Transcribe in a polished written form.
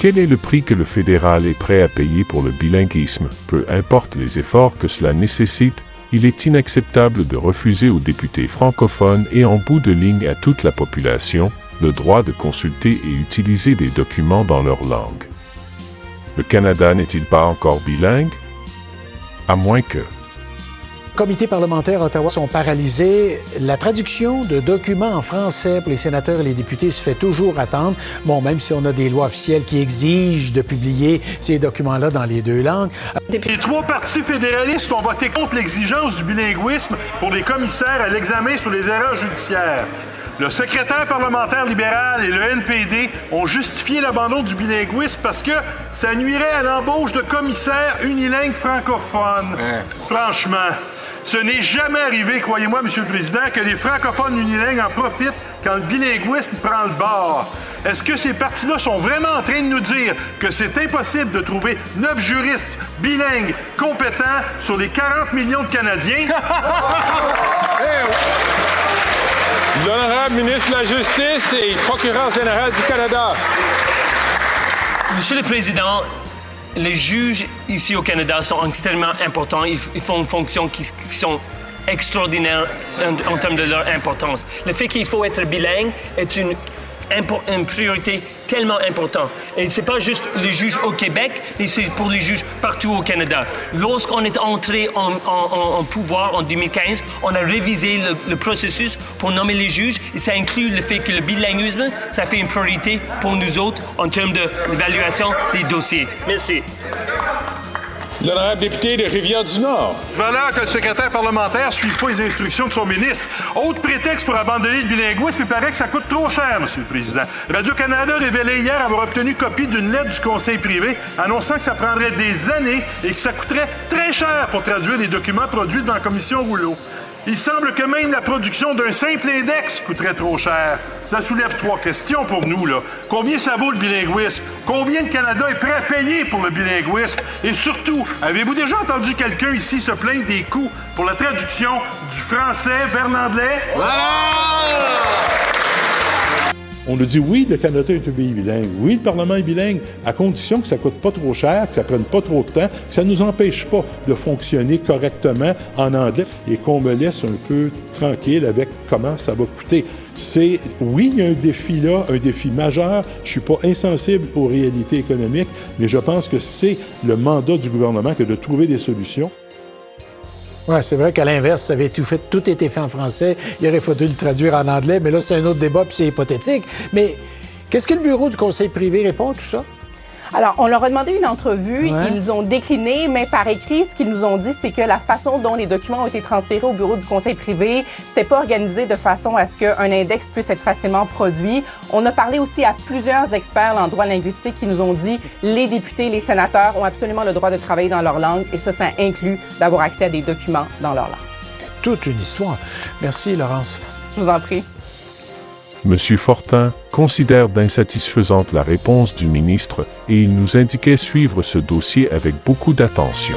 Quel est le prix que le fédéral est prêt à payer pour le bilinguisme? Peu importe les efforts que cela nécessite, il est inacceptable de refuser aux députés francophones et en bout de ligne à toute la population le droit de consulter et utiliser des documents dans leur langue. Le Canada n'est-il pas encore bilingue? À moins que... Les comités parlementaires à Ottawa sont paralysés. La traduction de documents en français pour les sénateurs et les députés se fait toujours attendre. Bon, même si on a des lois officielles qui exigent de publier ces documents-là dans les deux langues. Les trois partis fédéralistes ont voté contre l'exigence du bilinguisme pour les commissaires à l'examen sur les erreurs judiciaires. Le secrétaire parlementaire libéral et le NPD ont justifié l'abandon du bilinguisme parce que ça nuirait à l'embauche de commissaires unilingues francophones. Franchement, ce n'est jamais arrivé, croyez-moi, M. le Président, que les francophones unilingues en profitent quand le bilinguisme prend le bord. Est-ce que ces partis-là sont vraiment en train de nous dire que c'est impossible de trouver 9 juristes bilingues compétents sur les 40 millions de Canadiens? L'honorable ministre de la Justice et procureur général du Canada. Monsieur le Président, les juges ici au Canada sont extrêmement importants. Ils font une fonction qui sont extraordinaires en termes de leur importance. Le fait qu'il faut être bilingue est une priorité tellement importante. Et c'est pas juste les juges au Québec, mais c'est pour les juges partout au Canada. Lorsqu'on est entré en pouvoir en 2015, on a révisé le processus pour nommer les juges et ça inclut le fait que le bilinguisme, ça fait une priorité pour nous autres en termes de l'évaluation des dossiers. Merci. L'honorable député de Rivière-du-Nord. Valeur que le secrétaire parlementaire ne suive pas les instructions de son ministre. Autre prétexte pour abandonner le bilinguisme, il paraît que ça coûte trop cher, M. le Président. Radio-Canada révélait hier avoir obtenu copie d'une lettre du conseil privé annonçant que ça prendrait des années et que ça coûterait très cher pour traduire les documents produits dans la commission Rouleau. Il semble que même la production d'un simple index coûterait trop cher. Ça soulève 3 questions pour nous, là. Combien ça vaut le bilinguisme? Combien le Canada est prêt à payer pour le bilinguisme? Et surtout, avez-vous déjà entendu quelqu'un ici se plaindre des coûts pour la traduction du français vers l'anglais? On nous dit oui, le Canada est un pays bilingue. Oui, le Parlement est bilingue, à condition que ça ne coûte pas trop cher, que ça ne prenne pas trop de temps, que ça ne nous empêche pas de fonctionner correctement en anglais et qu'on me laisse un peu tranquille avec comment ça va coûter. Oui, il y a un défi là, un défi majeur. Je ne suis pas insensible aux réalités économiques, mais je pense que c'est le mandat du gouvernement que de trouver des solutions. Oui, c'est vrai qu'à l'inverse, ça avait tout été fait en français. Il aurait fallu le traduire en anglais, mais là, c'est un autre débat, puis c'est hypothétique. Mais qu'est-ce que le bureau du conseil privé répond à tout ça? Alors, on leur a demandé une entrevue. Ouais. Ils ont décliné, mais par écrit, ce qu'ils nous ont dit, c'est que la façon dont les documents ont été transférés au bureau du conseil privé, c'était pas organisé de façon à ce qu'un index puisse être facilement produit. On a parlé aussi à plusieurs experts en droit linguistique qui nous ont dit les députés, les sénateurs ont absolument le droit de travailler dans leur langue et ça inclut d'avoir accès à des documents dans leur langue. Toute une histoire. Merci, Laurence. Je vous en prie. M. Fortin considère d'insatisfaisante la réponse du ministre et il nous indiquait suivre ce dossier avec beaucoup d'attention.